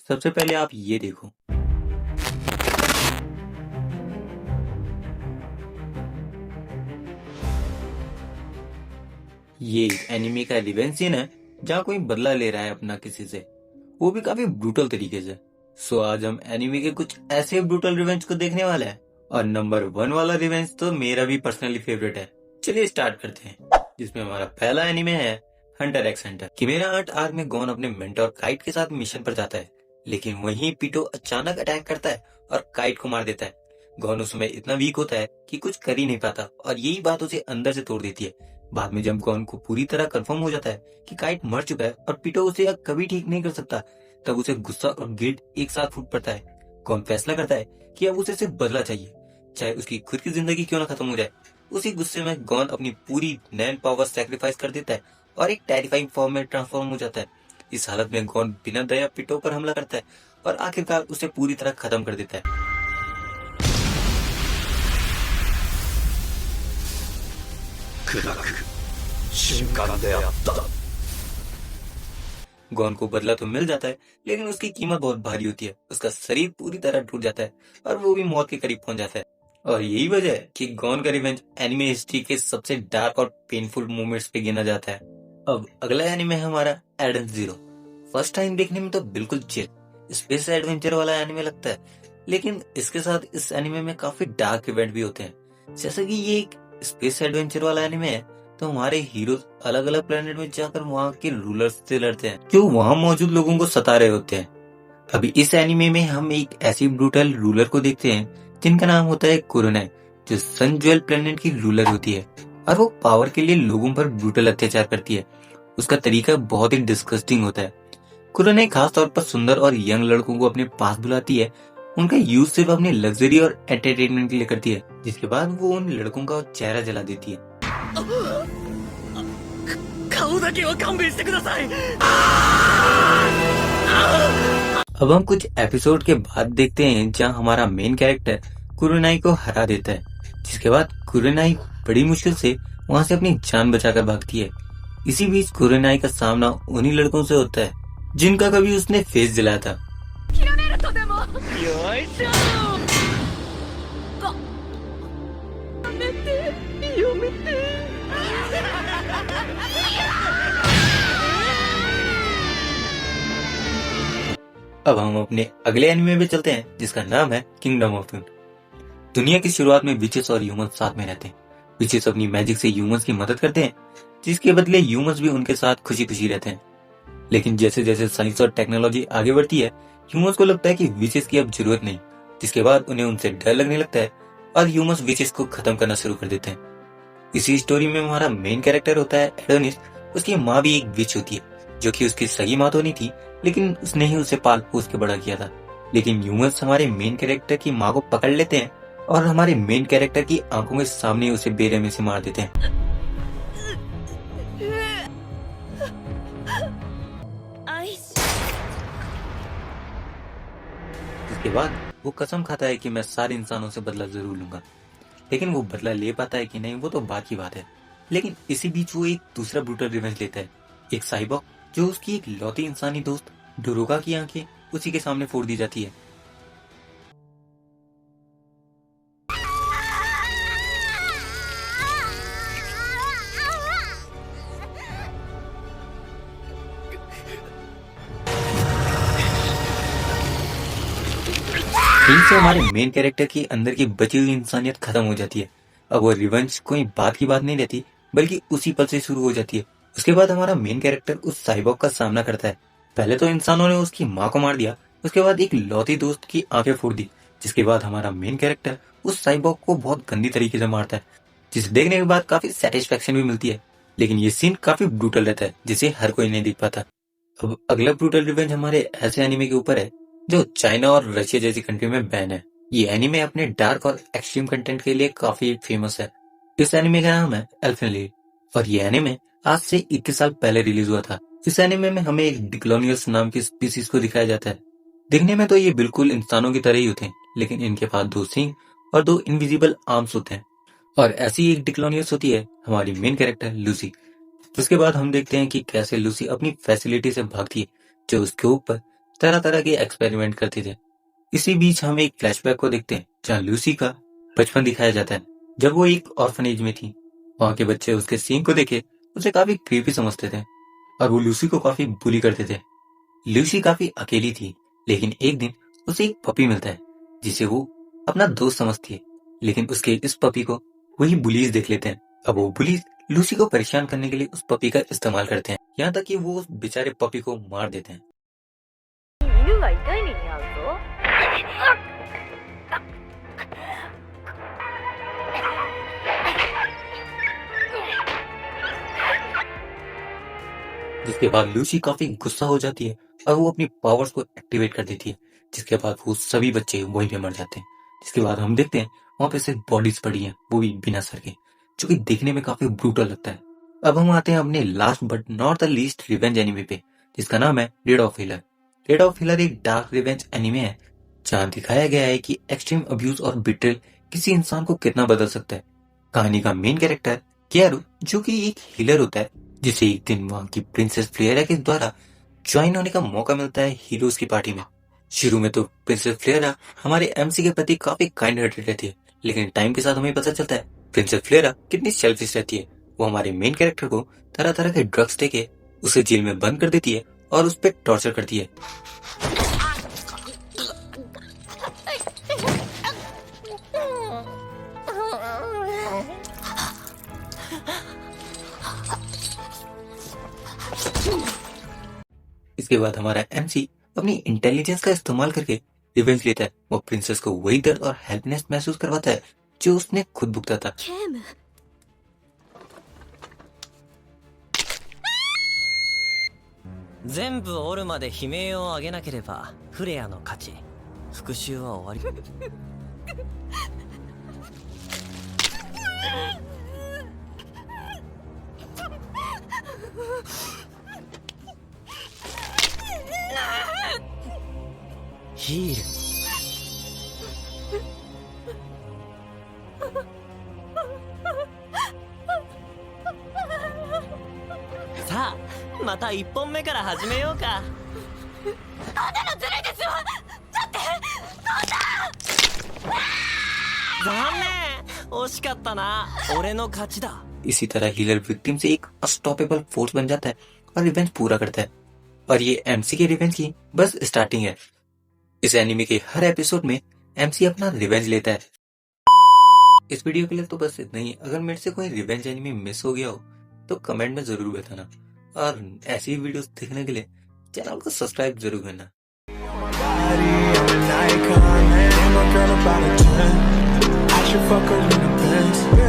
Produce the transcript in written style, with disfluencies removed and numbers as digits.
सबसे पहले आप ये देखो। ये एनिमे का रिवेंज सीन है जहाँ कोई बदला ले रहा है अपना किसी से, वो भी काफी ब्रूटल तरीके से। सो आज हम एनिमे के कुछ ऐसे ब्रूटल रिवेंज को देखने वाले हैं और नंबर 1 वाला रिवेंज तो मेरा भी पर्सनली फेवरेट है। चलिए स्टार्ट करते हैं, जिसमें हमारा पहला एनिमे है Hunter X Hunter. Chimera art arc में गॉन अपने मेंटोर काइट के साथ मिशन पर जाता है, लेकिन वहीं पीटो अचानक अटैक करता है और काइट को मार देता है। गॉन उस समय इतना वीक होता है कि कुछ कर ही नहीं पाता और यही बात उसे अंदर से तोड़ देती है। बाद में जब गॉन को पूरी तरह कंफर्म हो जाता है कि काइट मर चुका है और पीटो उसे अब कभी ठीक नहीं कर सकता, तब उसे गुस्सा और गिल्ट एक साथ फूट पड़ता है। गॉन फैसला करता है कि अब उसे सिर्फ बदला चाहिए, चाहे उसकी खुद की जिंदगी क्यों ना खत्म हो जाए। उसी गुस्से में गॉन अपनी पूरी नैन पावर सैक्रिफाइस कर देता है और एक टेरिफाइंग फॉर्म में ट्रांसफॉर्म हो जाता है। इस हालत में गॉन बिना दया पीटो पर हमला करता है और आखिरकार उसे पूरी तरह खत्म कर देता है। गॉन को बदला तो मिल जाता है, लेकिन उसकी कीमत बहुत भारी होती है। उसका शरीर पूरी तरह टूट जाता है और वो भी मौत के करीब पहुंच जाता है। और यही वजह है कि गॉन का रिवेंज एनिमे हिस्ट्री के सबसे डार्क और पेनफुल मोमेंट्स पे गिना जाता है। अब अगला एनिमे है हमारा एडेंस जीरो। फर्स्ट टाइम देखने में तो बिल्कुल चिल स्पेस एडवेंचर वाला एनिमे लगता है, लेकिन इसके साथ इस एनिमे में काफी डार्क इवेंट भी होते हैं। जैसे कि ये एक स्पेस एडवेंचर वाला एनिमे है, तो हमारे हीरो अलग अलग प्लेनेट में जाकर वहाँ के रूलर्स से लड़ते हैं जो वहाँ मौजूद लोगों को सता रहे होते हैं। अभी इस एनिमे में हम एक ऐसी ब्रूटल रूलर को देखते हैं जिनका नाम होता है कुरोनाई, जो सन ज्वेल प्लेनेट की रूलर होती है और वो पावर के लिए लोगों पर ब्रूटल अत्याचार करती है। उसका तरीका बहुत ही डिस्गस्टिंग होता है। कुरोनाई खास तौर पर सुंदर और यंग लड़कों को अपने पास बुलाती है। उनका यूज सिर्फ अपनी लग्जरी और एंटरटेनमेंट के लिए करती है, जिसके बाद वो उन लड़कों का चेहरा जला देती है। अब हम कुछ एपिसोड के बाद देखते हैं जहां हमारा मेन कैरेक्टर कुरोनाई को हरा देता है, जिसके बाद कुरोनाई बड़ी मुश्किल से वहां से अपनी जान बचाकर भागती है। इसी बीच कुरोनाई का सामना उन्हीं लड़कों से होता है जिनका कभी उसने फेस जलाया था। अब हम अपने अगले एनिमे में चलते हैं, जिसका नाम है किंगडम ऑफ ड्यून। दुनिया की शुरुआत में विचेस और ह्यूमंस साथ में रहते हैं। विचेस अपनी मैजिक से ह्यूमंस की मदद करते हैं, जिसके बदले ह्यूमंस भी उनके साथ खुशी खुशी रहते हैं। लेकिन जैसे जैसे साइंस और टेक्नोलॉजी आगे बढ़ती है, ह्यूमंस को लगता है कि विचेस की अब जरूरत नहीं, जिसके बाद उन्हें उनसे डर लगने लगता है और ह्यूमंस विचेस को खत्म करना शुरू कर देते हैं। इसी स्टोरी में हमारा मेन कैरेक्टर होता है एडोनिस। उसकी माँ भी एक विच होती है, जो कि उसकी सगी माँ तो नहीं थी, लेकिन उसने ही उसे पाल पोस के बड़ा किया था। लेकिन ह्यूमंस हमारे मेन कैरेक्टर की माँ को पकड़ लेते हैं और हमारे मेन कैरेक्टर की आंखों के सामने उसे बेरहमी से मार देते हैं। इसके बाद वो कसम खाता है कि मैं सारे इंसानों से बदला जरूर लूंगा, लेकिन वो बदला ले पाता है कि नहीं वो तो बात की बात है। लेकिन इसी बीच वो एक दूसरा ब्रूटल रिवेंज लेता है। एक साइबॉग, जो उसकी एक लौती इंसानी दोस्त डोरोगा की आंखें उसी के सामने फोड़ दी जाती है। इनसे हमारे मेन कैरेक्टर की अंदर की बची हुई इंसानियत खत्म हो जाती है। अब वो रिवेंज कोई बात की बात नहीं रहती, बल्कि उसी पल से शुरू हो जाती है। उसके बाद हमारा मेन कैरेक्टर उस साइबॉग का सामना करता है। पहले तो इंसानों ने उसकी माँ को मार दिया, उसके बाद एक लौती दोस्त की आंखें फोड़ दी, जिसके बाद हमारा मेन कैरेक्टर उस साइबॉग को बहुत गंदी तरीके से मारता है, जिसे देखने के बाद काफी सेटिस्फेक्शन भी मिलती है। लेकिन ये सीन काफी ब्रूटल रहता है, जिसे हर कोई नहीं देख पाता। अब अगला ब्रूटल रिवेंज हमारे ऐसे एनिमे के ऊपर है जो चाइना और रशिया जैसी कंट्री में बैन है। ये एनिमे अपने डार्क और एक्सट्रीम कंटेंट के लिए काफी फेमस है। इस एनिमे का नाम है एल्फेन लिली और ये एनिमे आज से 21 साल पहले रिलीज हुआ था। इस एनिमे में हमें एक डिक्लोनियस नाम की स्पीसीज को दिखाया जाता है। दिखने में तो ये बिल्कुल इंसानों की तरह ही होते हैं, लेकिन इनके पास 2 सींग और 2 इनविजिबल आर्म्स होते हैं। और ऐसी एक डिक्लोनियस होती है हमारी मेन कैरेक्टर लूसी। उसके बाद हम देखते हैं कि कैसे लूसी अपनी फैसिलिटी से भागती है, जो उसके ऊपर तरह तरह के एक्सपेरिमेंट करते थे। इसी बीच हम एक फ्लैशबैक को देखते हैं जहाँ लूसी का बचपन दिखाया जाता है जब वो एक ऑर्फनेज में थी। वहाँ के बच्चे उसके सीन को देखे उसे काफी क्रीपी समझते थे और वो लूसी को काफी बुली करते थे। लूसी काफी अकेली थी, लेकिन एक दिन उसे एक पपी मिलता है जिसे वो अपना दोस्त समझती है, लेकिन उसके इस पपी को वही बुलीज देख लेते हैं। अब वो बुलीज लूसी को परेशान करने के लिए उस पपी का इस्तेमाल करते हैं, यहाँ तक कि वो उस बेचारे पपी को मार देते हैं। 犬が痛い目に遭うぞ。 जिसके बाद लूसी काफी गुस्सा हो जाती है और वो अपनी पावर्स को एक्टिवेट कर देती है, जिसके बाद वो सभी बच्चे वहीं पे मर जाते हैं। जिसके बाद हम देखते हैं वहां पे सिर्फ बॉडीज पड़ी हैं, वो भी बिना सर के, जो कि देखने में काफी ब्रूटल लगता है। अब हम आते हैं अपने last but not the least revenge anime पे, जिसका नाम है redo of healer. Redo of healer एक डार्क रिवेंज एनिमे है जहाँ दिखाया गया है कि एक्सट्रीम अब्यूज और बिट्रेल किसी इंसान को कितना बदल सकता है। कहानी का मेन कैरेक्टर केयारू, जो कि एक हीलर होता है, जिसे एक दिन वहां की प्रिंसेस फ्लेयरा के द्वारा ज्वाइन होने का मौका मिलता है हीरोज की पार्टी में। शुरू में तो प्रिंसेस फ्लेयरा हमारे एमसी के प्रति काफी काइंड हार्टेड रहती है, लेकिन टाइम के साथ हमें पता चलता है प्रिंसेस फ्लेयरा कितनी सेल्फिश रहती है। वो हमारे मेन कैरेक्टर को तरह तरह के ड्रग्स देके उसे जेल में बंद कर देती है और उस पर टॉर्चर करती है। इसके बाद हमारा एमसी अपनी इंटेलिजेंस का इस्तेमाल करके रिवेंज लेता है। वो प्रिंसेस को वही दर्द और हेल्पलेस महसूस करवाता है जो उसने खुद भुगता था। 全部折るまで悲鳴を上げなければフレアの勝ち。復讐は終わり。ヒール。さあ、また1本目から始めようか。こんなのずるいですよ。だってこんな。残念、惜しかったな。俺の勝ちだ。 इसी तरह हीलर विक्टिम से एक अनस्टॉपेबल फोर्स बन जाता है और रिवेंज पूरा करता है। और ये एमसी के रिवेंज की बस स्टार्टिंग है। इस एनिमे के हर एपिसोड में एमसी अपना रिवेंज लेता है। इस वीडियो के लिए तो बस इतना ही। अगर मेरे से कोई रिवेंज एनिमे मिस हो गया हो तो कमेंट में जरूर बताना, और ऐसी ही वीडियोस देखने के लिए चैनल को सब्सक्राइब जरूर करना। I should fuck her in the Benz.